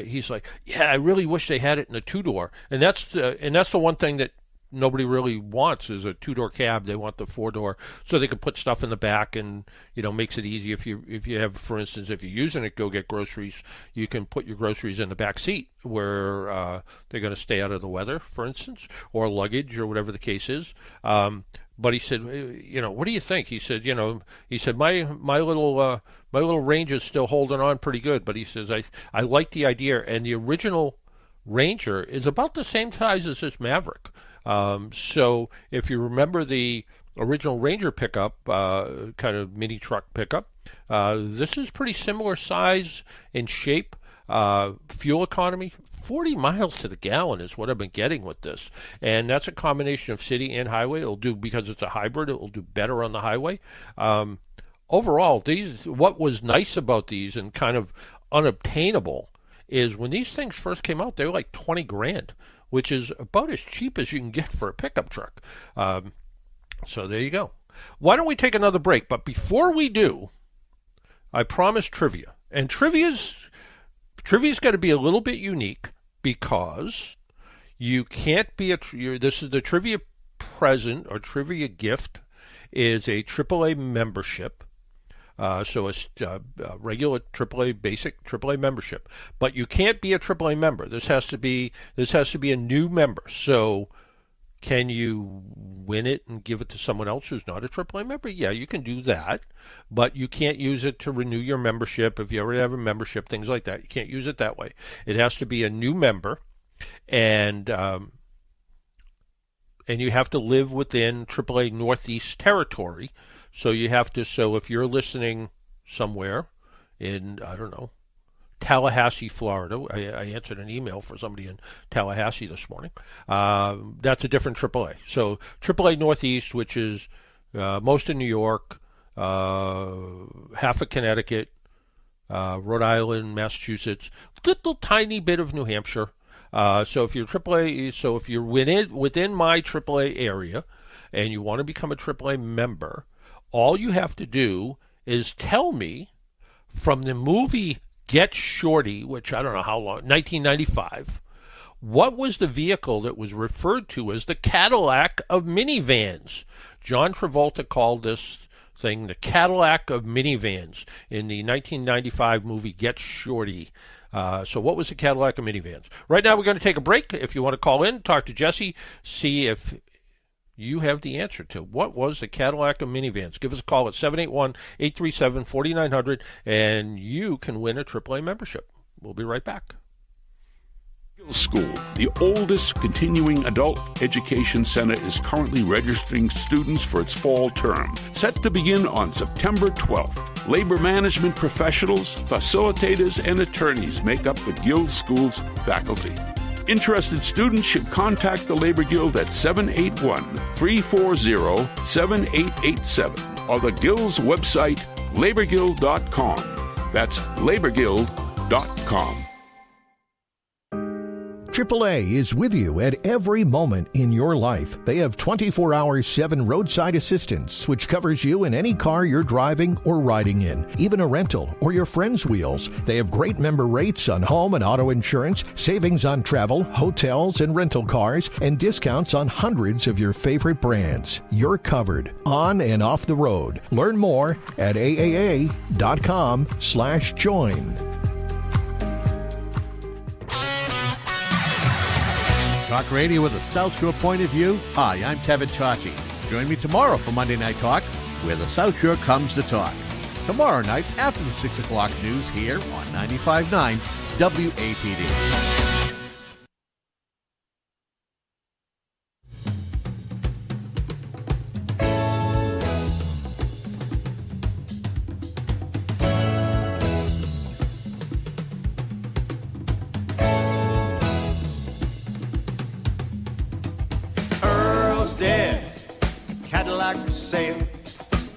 he's like, I really wish they had it in a 2-door. And that's the one thing that nobody really wants is a 2-door cab. They want the 4-door so they can put stuff in the back, and makes it easy if you have, for instance, if you're using it, go get groceries, you can put your groceries in the back seat where they're going to stay out of the weather, for instance, or luggage or whatever the case is. But he said, what do you think? He said, my little Ranger's still holding on pretty good, but he says I like the idea, and the original Ranger is about the same size as this Maverick. So if you remember the original Ranger pickup, kind of mini truck pickup, this is pretty similar size and shape. Fuel economy, 40 miles to the gallon is what I've been getting with this. And that's a combination of city and highway. It'll do, because it's a hybrid, it will do better on the highway. Overall, what was nice about these and kind of unobtainable is when these things first came out, they were like $20,000. Which is about as cheap as you can get for a pickup truck. So there you go. Why don't we take another break? But before we do, I promised trivia. And trivia's got to be a little bit unique because you can't be this is the trivia present or trivia gift is a AAA membership. So it's regular AAA, basic AAA membership, but you can't be a AAA member. This has to be a new member. So, can you win it and give it to someone else who's not a AAA member? Yeah, you can do that, but you can't use it to renew your membership if you already have a membership, things like that. You can't use it that way. It has to be a new member, and you have to live within AAA Northeast territory. So you have to. So if you're listening somewhere in, I don't know, Tallahassee, Florida, I answered an email for somebody in Tallahassee this morning. That's a different AAA. So AAA Northeast, which is most of New York, half of Connecticut, Rhode Island, Massachusetts, little tiny bit of New Hampshire. So if you're AAA, so if you're within my AAA area, and you want to become a AAA member, all you have to do is tell me from the movie Get Shorty, which I don't know how long, 1995, what was the vehicle that was referred to as the Cadillac of minivans? John Travolta called this thing the Cadillac of minivans in the 1995 movie Get Shorty. So what was the Cadillac of minivans? Right now we're going to take a break. If you want to call in, talk to Jesse, see if you have the answer to what was the Cadillac of minivans. Give us a call at 781-837-4900, and you can win a AAA membership. We'll be right back. School, the oldest continuing adult education center, is currently registering students for its fall term, set to begin on September 12th. Labor management professionals, facilitators, and attorneys make up the Guild School's faculty. Interested students should contact the Labor Guild at 781-340-7887 or the Guild's website, laborguild.com. That's laborguild.com. AAA is with you at every moment in your life. They have 24-hour 7 roadside assistance, which covers you in any car you're driving or riding in, even a rental or your friend's wheels. They have great member rates on home and auto insurance, savings on travel, hotels, and rental cars, and discounts on hundreds of your favorite brands. You're covered on and off the road. Learn more at aaa.com/join. Talk radio with a South Shore point of view. Hi, I'm Kevin Tachi. Join me tomorrow for Monday Night Talk, where the South Shore comes to talk. Tomorrow night after the 6 o'clock news here on 95.9 WATD. Cadillac for sale,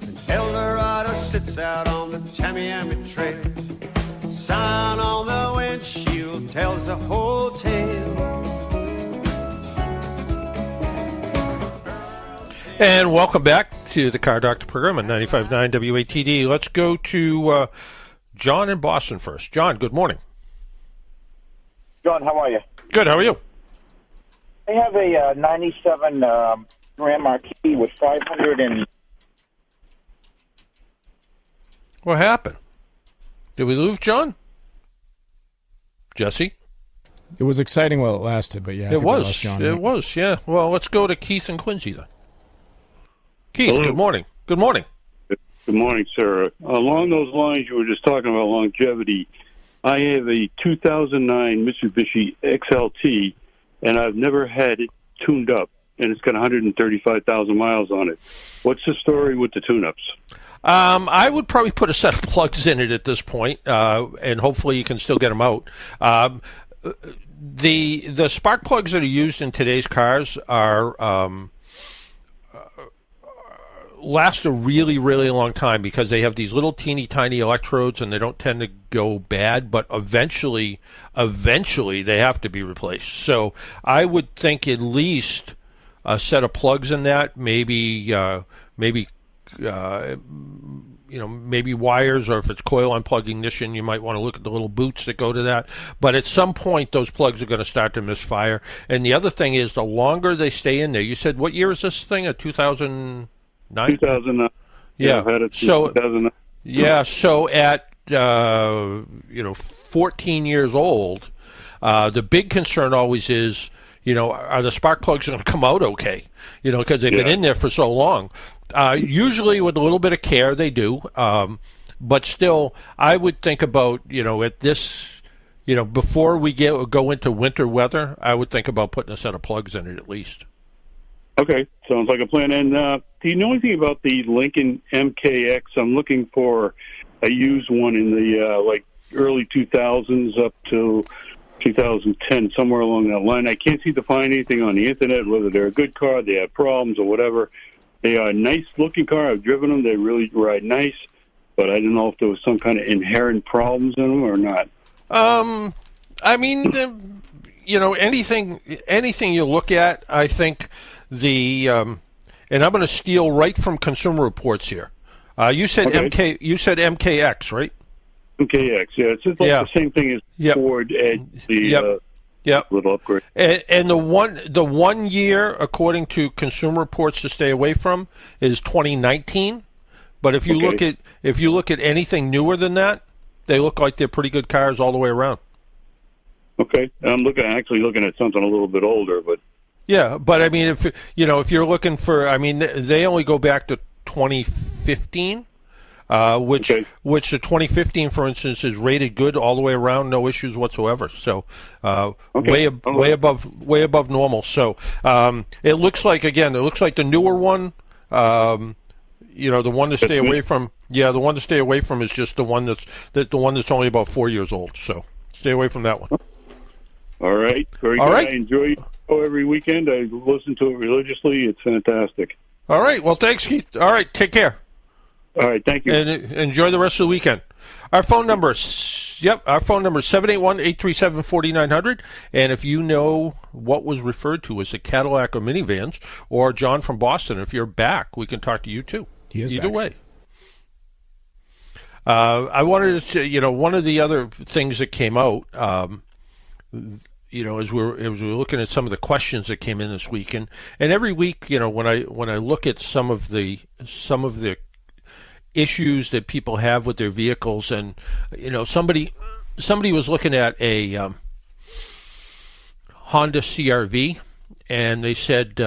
and Eldorado sits out on the Tamiami Trail. Sign on the windshield tells the whole tale. And welcome back to the Car Doctor program on 95.9 WATD. Let's go to John in Boston first. John, good morning. John, how are you? Good, how are you? I have a 97 Grand Marquis with 500 and... What happened? Did we lose John? Jesse? It was exciting while it lasted, but yeah. It was. Lost John, It right? was, yeah. Well, let's go to Keith and Quincy then. Keith, Hello. good morning. Good morning. Good morning, sir. Along those lines, you were just talking about longevity. I have a 2009 Mitsubishi XLT, and I've never had it tuned up, and it's got 135,000 miles on it. What's the story with the tune-ups? I would probably put a set of plugs in it at this point, and hopefully you can still get them out. The spark plugs that are used in today's cars are last a really, really long time because they have these little teeny tiny electrodes and they don't tend to go bad, but eventually they have to be replaced. So I would think at least a set of plugs in that, maybe wires, or if it's coil unplugged ignition, you might want to look at the little boots that go to that. But at some point, those plugs are going to start to misfire. And the other thing is, the longer they stay in there, you said, what year is this thing? A 2009? 2009. Yeah. I've had it since So 2009. yeah. So at 14 years old, the big concern always is, are the spark plugs going to come out okay? Because they've been in there for so long. Usually with a little bit of care, they do. But still, I would think about, at this, before we go into winter weather, I would think about putting a set of plugs in it at least. Okay, sounds like a plan. And do you know anything about the Lincoln MKX? I'm looking for a used one in the early 2000s up to 2010, somewhere along that line. I can't seem to find anything on the internet, whether they're a good car, they have problems, or whatever. They are a nice-looking car. I've driven them. They really ride nice, but I don't know if there was some kind of inherent problems in them or not. Anything you look at, I think and I'm going to steal right from Consumer Reports here. You said Okay. You said MKX, right? MKX, yeah. It's just like the same thing as Ford Edge, the little upgrade. And the 1 year, according to Consumer Reports, to stay away from is 2019. But if you look at anything newer than that, they look like they're pretty good cars all the way around. Okay, I'm actually looking at something a little bit older, but yeah. But I mean, if you're looking for, they only go back to 2015. Which the 2015, for instance, is rated good all the way around, no issues whatsoever. So way above normal. So it looks like the newer one. The one to stay away from. Yeah, the one to stay away from is just the one that's only about 4 years old. So stay away from that one. All right, very good. Right. I enjoy it every weekend. I listen to it religiously. It's fantastic. All right. Well, thanks, Keith. All right. Take care. All right, thank you. And enjoy the rest of the weekend. Our phone number is 781-837-4900. And if you know what was referred to as a Cadillac or minivans, or John from Boston, if you're back, we can talk to you too. He is Either back. way. I wanted to, one of the other things that came out, as we're looking at some of the questions that came in this week, and every week, when I look at some of the issues that people have with their vehicles, and somebody was looking at a Honda CR-V, and they said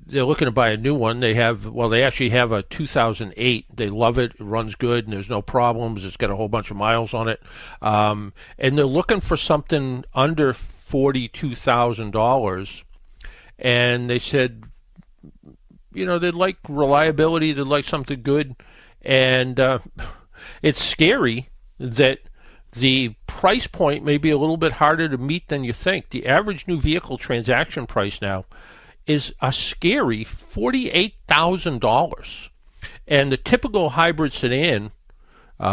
they're looking to buy a new one. They actually have a 2008. They love it. It runs good, and there's no problems. It's got a whole bunch of miles on it, and they're looking for something under $42,000. And they said, they'd like reliability. They'd like something good. And it's scary that the price point may be a little bit harder to meet than you think. The average new vehicle transaction price now is a scary $48,000. And the typical hybrid sedan, is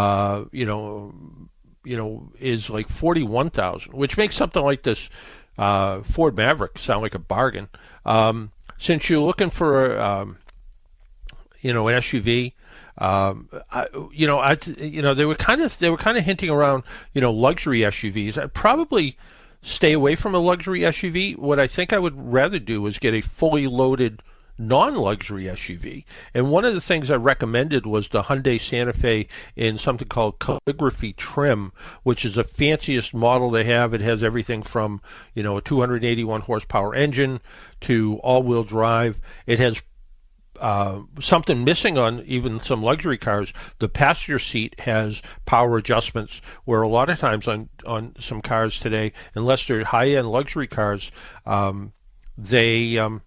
like $41,000, which makes something like this Ford Maverick sound like a bargain. Since you're looking for an SUV, they were kind of hinting around, luxury SUVs. I'd probably stay away from a luxury SUV. What I think I would rather do is get a fully loaded non-luxury SUV. And one of the things I recommended was the Hyundai Santa Fe in something called calligraphy trim, which is the fanciest model they have. It has everything from, a 281 horsepower engine to all-wheel drive. It has something missing on even some luxury cars. The passenger seat has power adjustments, where a lot of times on some cars today, unless they're high-end luxury cars, they're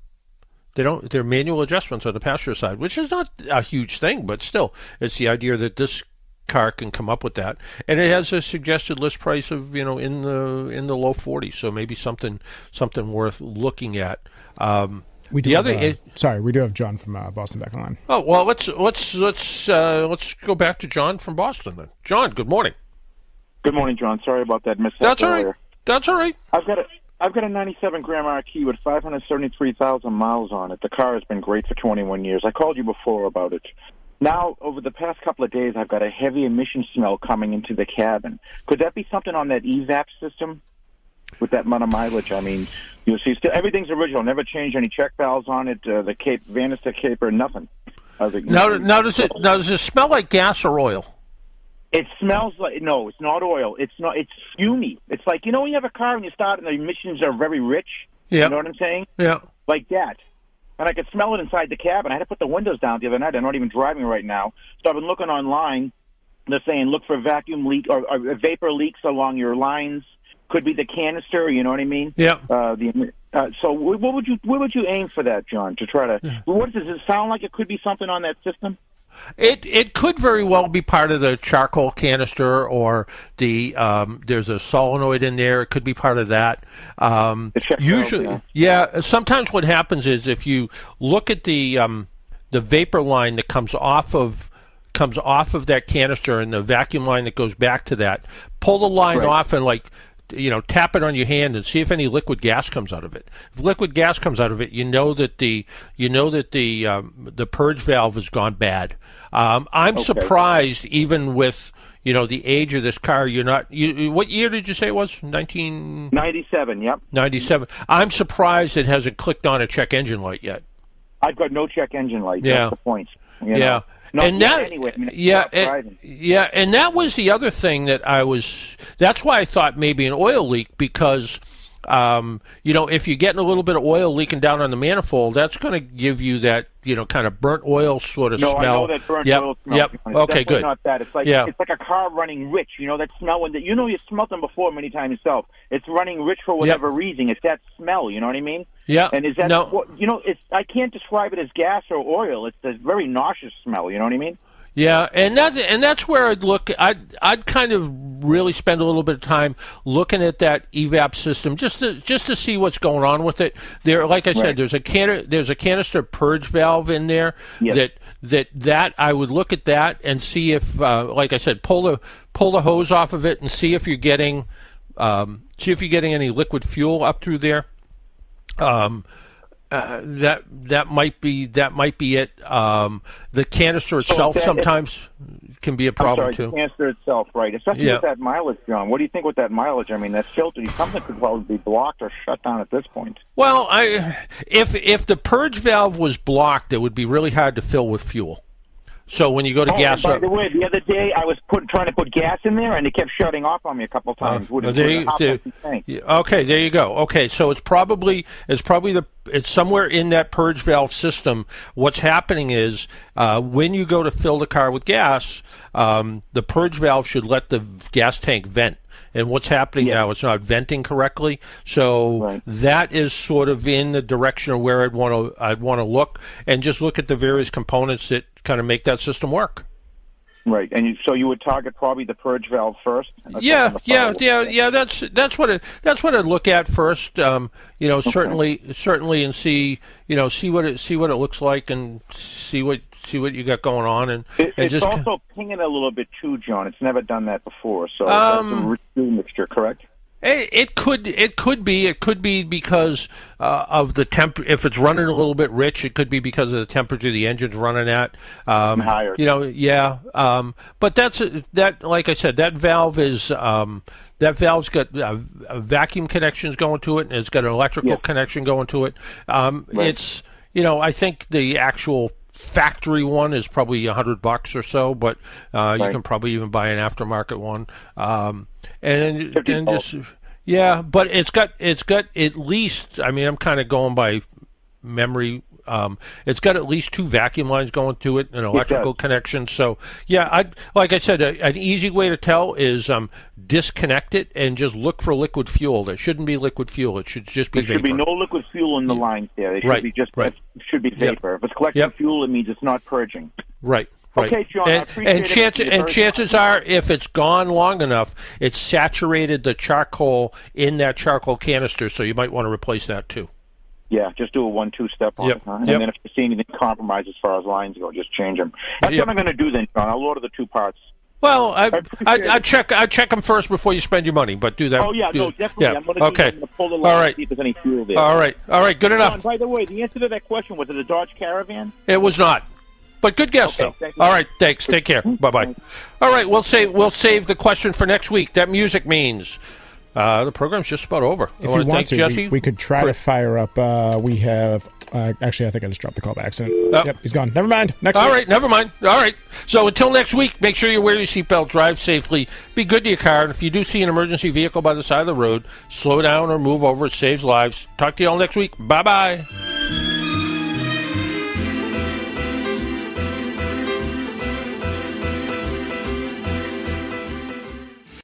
manual adjustments on the passenger side, which is not a huge thing, but still, it's the idea that this car can come up with that. And it has a suggested list price of, in the low 40s, so maybe something worth looking at. We do have John from Boston back online. Oh, well, let's go back to John from Boston then. John, good morning. Good morning, John. Sorry about that mishap. That's all right. That's all right. I've got a 97 Grand Marquis with 573,000 miles on it. The car has been great for 21 years. I called you before about it. Now, over the past couple of days, I've got a heavy emission smell coming into the cabin. Could that be something on that EVAP system with that amount of mileage? I mean, you'll see, everything's original. Never changed any check valves on it. The Vanister caper, nothing. Now, does it smell like gas or oil? It smells like, no, it's not oil. It's fumey. It's like, when you have a car and you start and the emissions are very rich. Yeah. You know what I'm saying? Yeah. Like that. And I could smell it inside the cabin. I had to put the windows down the other night. I'm not even driving right now. So I've been looking online. They're saying look for vacuum leak or vapor leaks along your lines. Could be the canister, you know what I mean? Yeah. So what would you aim for that, John, to try to... Yeah. What does it sound like? It could be something on that system? It could very well be part of the charcoal canister, or the there's a solenoid in there. It could be part of that. Usually, yeah. Sometimes what happens is if you look at the vapor line that comes off of that canister and the vacuum line that goes back to that, pull the line off and tap it on your hand and see if any liquid gas comes out of it. If liquid gas comes out of it, you know that the purge valve has gone bad. I'm surprised, even with the age of this car. What year did you say it was? 1997. Yep. 97. I'm surprised it hasn't clicked on a check engine light yet. I've got no check engine light. Yeah. That's the point. Yeah. And that and that was the other thing that's why I thought maybe an oil leak, because if you're getting a little bit of oil leaking down on the manifold, that's going to give you that kind of burnt oil sort of smell. I know that burnt oil smell. Yep. Okay, good. Not that. It's like it's like a car running rich. That smell, when you smelled them before many times yourself. It's running rich for whatever reason. It's that smell. You know what I mean? Yeah. And is that I can't describe it as gas or oil. It's a very nauseous smell. You know what I mean? Yeah, and that's where I'd look. I'd kind of really spend a little bit of time looking at that evap system just to see what's going on with it. There, like I said, there's a canister purge valve in there that I would look at that and see if, like I said, pull the hose off of it and see if you're getting any liquid fuel up through there. That might be it. The canister itself sometimes can be a problem too. The canister itself, right? Especially with that mileage, John. What do you think with that mileage? I mean, that filter, something could probably be blocked or shut down at this point. Well, if the purge valve was blocked, it would be really hard to fill with fuel. So when you go to gas, by the way, the other day I was trying to put gas in there, and it kept shutting off on me a couple times. Okay, there you go. Okay, so it's somewhere in that purge valve system. What's happening is when you go to fill the car with gas, the purge valve should let the gas tank vent. And what's happening now, it's not venting correctly. So that is sort of in the direction of where I'd want to look, and just look at the various components that kind of make that system work. Right, and so you would target probably the purge valve first. Yeah. That's what I'd look at first. Certainly, and see what it looks like, and see what you got going on, and it's just also pinging a little bit too, John. It's never done that before, so that's a fuel mixture, correct? It could be because of the temp. If it's running a little bit rich, it could be because of the temperature the engine's running at. Higher. But that. Like I said, that valve is that valve's got vacuum connections going to it, and it's got an electrical connection going to it. It's I think the actual factory one is probably $100 or so, but you can probably even buy an aftermarket one. But it's got at least. I mean, I'm kind of going by memory. It's got at least 2 vacuum lines going to it, an electrical connection. So like I said, an easy way to tell is disconnect it and just look for liquid fuel. There shouldn't be liquid fuel. It should just be vapor. There should be no liquid fuel in the lines there. It should be just it should be vapor. If it's collecting fuel, it means it's not purging. Right. Okay, John. And chances are, if it's gone long enough, it's saturated the charcoal in that charcoal canister. So you might want to replace that too. Yeah, just do a 1-2 step on it, and then if you see anything compromised as far as lines go, just change them. That's what I'm going to do then, John. I'll order the 2 parts. Well, I check them first before you spend your money, but do that. Oh yeah, definitely. Yeah. I'm going to pull the line and see if there's any fuel there. All right, good enough. John, by the way, the answer to that question, was it a Dodge Caravan? It was not. But good guess, though. All right, thanks. Take care. Bye-bye. All right, we'll save the question for next week. That music means the program's just about over. If you want to, we could try to fire up. We have actually, I think I just dropped the call by accident. Yep, he's gone. Never mind. Next week. All right, never mind. All right. So until next week, make sure you wear your seatbelt, drive safely, be good to your car, and if you do see an emergency vehicle by the side of the road, slow down or move over. It saves lives. Talk to you all next week. Bye-bye.